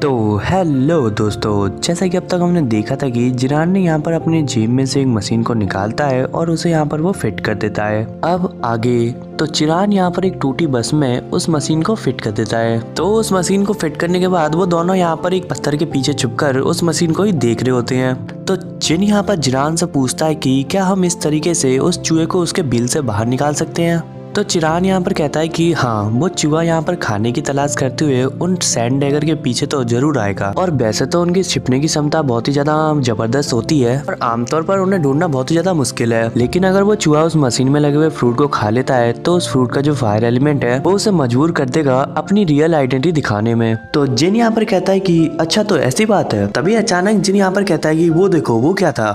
तो हेलो दोस्तों, जैसा कि अब तक हमने देखा था कि जिरान ने यहाँ पर अपने जेब में से एक मशीन को निकालता है और उसे यहाँ पर वो फिट कर देता है। अब आगे तो चिरान यहाँ पर एक टूटी बस में उस मशीन को फिट कर देता है। तो उस मशीन को फिट करने के बाद वो दोनों यहाँ पर एक पत्थर के पीछे छुपकर उस मशीन को ही देख रहे होते हैं। तो जिन यहाँ पर जिरान से पूछता है कि क्या हम इस तरीके से उस चूहे को उसके बिल से बाहर निकाल सकते हैं। तो चिरान यहाँ पर कहता है कि हाँ, वो चूहा यहाँ पर खाने की तलाश करते हुए उन सैंड डैगर के पीछे तो जरूर आएगा। और वैसे तो उनकी छिपने की क्षमता बहुत ही ज्यादा जबरदस्त होती है और आमतौर पर उन्हें ढूंढना बहुत ही ज्यादा मुश्किल है। लेकिन अगर वो चूहा उस मशीन में लगे हुए फ्रूट को खा लेता है तो उस फ्रूट का जो फायर एलिमेंट है वो उसे मजबूर कर देगा अपनी रियल आइडेंटिटी दिखाने में। तो जिन यहाँ पर कहता है कि अच्छा, तो ऐसी बात है। तभी अचानक जिन यहाँ पर कहता है कि वो देखो, वो क्या था।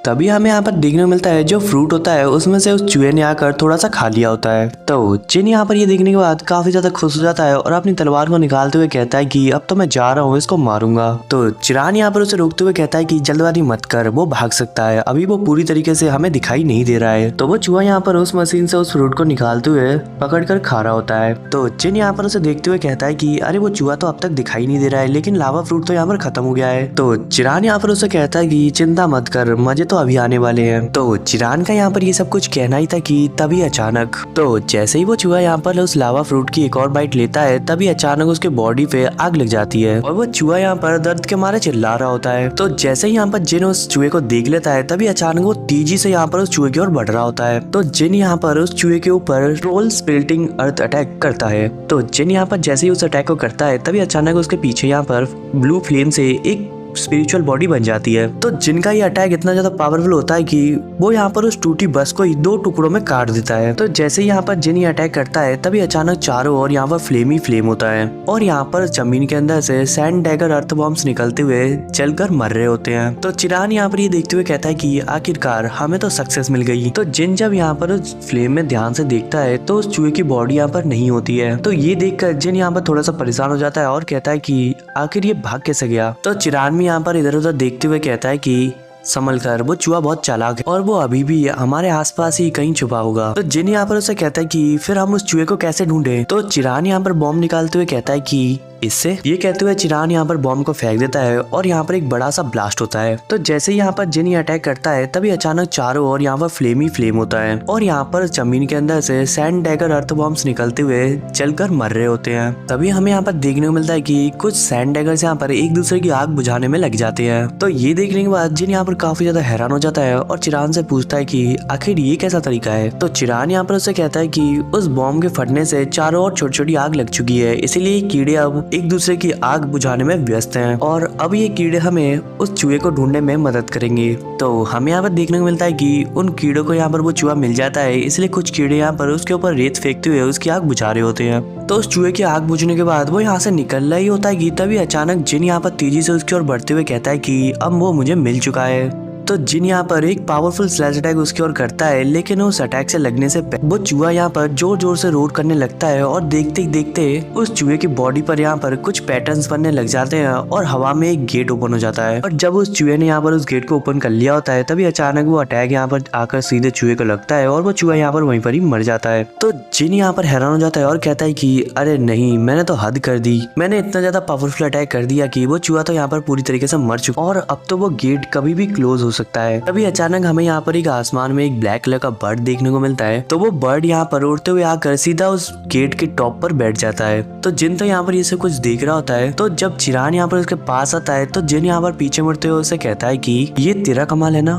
तभी हमें यहाँ पर देखने को मिलता है जो फ्रूट होता है उसमें से उस चूहे ने आकर थोड़ा सा खा लिया होता है। तो जिन यहाँ पर ये देखने के बाद काफी ज्यादा खुश हो जाता है और अपनी तलवार को निकालते हुए कहता है कि अब तो मैं जा रहा हूँ, इसको मारूंगा। तो चिरान यहाँ पर उसे रोकते हुए कहता है कि जल्दबाजी मत कर, वो भाग सकता है, अभी वो पूरी तरीके से हमें दिखाई नहीं दे रहा है। तो वो चूहा यहाँ पर उस मशीन से उस फ्रूट को निकालते हुए पकड़ कर खा रहा होता है। तो जिन यहाँ पर उसे देखते हुए कहता है कि अरे, वो चूहा तो अब तक दिखाई नहीं दे रहा है, लेकिन लावा फ्रूट तो यहाँ पर खत्म हो गया है। तो चिरान यहाँ पर उसे कहता है कि चिंता मत कर, मजे तो अभी आने वाले हैं। तो चिरान का यहाँ पर ये सब कुछ कहना ही था कि तभी अचानक तो जैसे ही वो चूहा यहाँ पर उस लावा फ्रूट की एक और बाइट लेता है तभी अचानक उसके बॉडी पे आग लग जाती है और वो चूहा यहाँ पर दर्द के मारे चिल्ला रहा होता है। तो जैसे ही यहाँ पर जिन उस चूहे को देख लेता है तभी अचानक वो तेजी से यहाँ पर उस चूहे की ओर बढ़ रहा होता है। तो जिन यहाँ पर उस चूहे के ऊपर रोल स्प्लिटिंग अर्थ अटैक करता है। तो जिन यहाँ पर जैसे ही उस अटैक को करता है तभी अचानक उसके पीछे यहाँ पर ब्लू फ्लेम से एक स्पिरिचुअल बॉडी बन जाती है। तो जिनका ये अटैक इतना ज्यादा पावरफुल होता है कि वो यहाँ पर उस टूटी बस को 2 टुकड़ों में काट देता है। तो जैसे ही यहाँ पर जिन ये अटैक करता है तभी अचानक चारों ओर यहाँ पर फ्लेम ही फ्लेम होता है और यहाँ पर जमीन के अंदर से सैंड डैगर अर्थ बॉम्ब्स निकलते हुए जलकर मर रहे होते हैं। तो चिरान यहाँ पर ये देखते हुए कहता है कि आखिरकार हमें तो सक्सेस मिल गई। तो जिन जब यहाँ पर उस फ्लेम में ध्यान से देखता है तो उस चूहे की बॉडी यहाँ पर नहीं होती है। तो ये देखकर जिन यहाँ पर थोड़ा सा परेशान हो जाता है और कहता है कि आखिर ये भाग कैसे गया। तो चिरान भी यहाँ पर इधर उधर देखते हुए कहता है कि संभल कर, वो चूहा बहुत चालाक है और वो अभी भी हमारे आसपास ही कहीं छुपा होगा। तो जिन यहाँ पर उसे कहता है कि फिर हम उस चूहे को कैसे ढूंढे। तो चिरान यहाँ पर बॉम्ब निकालते हुए कहता है कि इससे ये कहते हुए चिरान यहाँ पर बॉम्ब को फेंक देता है और यहाँ पर एक बड़ा सा ब्लास्ट होता है। तो जैसे ही यहाँ पर जिन अटैक करता है तभी अचानक चारों ओर यहाँ पर फ्लेम ही फ्लेम होता है और यहाँ पर जमीन के अंदर से सैंड डैगर अर्थ बॉम्ब्स निकलते हुए जलकर मर रहे होते हैं। तभी हमें यहाँ पर देखने को मिलता है कि कुछ सैंड डैगर्स यहाँ पर एक दूसरे की आग बुझाने में लग जाते हैं। तो ये देखने के बाद जिन यहाँ पर काफी ज्यादा हैरान हो जाता है और चिरान से पूछता है कि आखिर ये कैसा तरीका है। तो चिरान यहाँ पर उसे कहता है कि उस बॉम्ब के फटने से चारों ओर छोटी छोटी आग लग चुकी है, इसीलिए कीड़े अब एक दूसरे की आग बुझाने में व्यस्त हैं और अब ये कीड़े हमें उस चूहे को ढूंढने में मदद करेंगे। तो हमें यहाँ पर देखने को मिलता है कि उन कीड़ों को यहाँ पर वो चूहा मिल जाता है, इसलिए कुछ कीड़े यहाँ पर उसके ऊपर रेत फेंकते हुए उसकी आग बुझा रहे होते हैं। तो उस चूहे की आग बुझने के बाद वो यहाँ से निकल रहा ही होता है कि तभी अचानक जिन यहाँ पर तेजी से उसकी ओर बढ़ते हुए कहता है कि अब वो मुझे मिल चुका है। तो जिन यहाँ पर एक पावरफुल स्लैश अटैक उसकी ओर करता है, लेकिन उस अटैक से लगने से वो चूहा यहाँ पर जोर जोर से रोर करने लगता है और देखते ही देखते उस चूहे की बॉडी पर यहाँ पर कुछ पैटर्न्स बनने लग जाते हैं और हवा में एक गेट ओपन हो जाता है। और जब उस चूहे ने यहाँ पर उस गेट को ओपन कर लिया होता है तभी अचानक वो अटैक यहाँ पर आकर सीधे चूहे को लगता है और वो चूहा यहाँ पर वहीं पर ही मर जाता है। तो जिन यहाँ पर हैरान हो जाता है और कहता है कि अरे नहीं, मैंने तो हद कर दी, मैंने इतना ज्यादा पावरफुल अटैक कर दिया कि वो चूहा तो यहाँ पर पूरी तरीके से मर चुका और अब तो वो गेट कभी भी क्लोज हो सकता है। तभी अचानक हमें यहाँ पर एक आसमान में एक ब्लैक कलर का बर्ड देखने को मिलता है। तो वो बर्ड यहाँ पर उड़ते हुए आकर सीधा उस गेट के टॉप पर बैठ जाता है। तो जिन तो यहाँ पर ये सब कुछ देख रहा होता है। तो जब चिरान यहाँ पर उसके पास आता है तो जिन यहाँ पर पीछे मुड़ते हुए उसे कहता है कि ये तेरा कमाल है ना।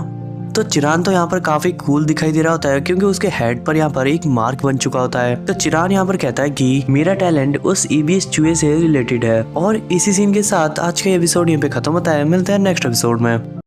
तो चिरान तो यहाँ पर काफी कूल दिखाई दे रहा होता है क्योंकि उसके हेड पर यहाँ पर एक मार्क बन चुका होता है। तो चिरान यहाँ पर कहता है कि मेरा टैलेंट उस ईबीएस चूहे से रिलेटेड है। और इसी सीन के साथ आज का एपिसोड यहाँ पे खत्म होता है। मिलते हैं नेक्स्ट एपिसोड में।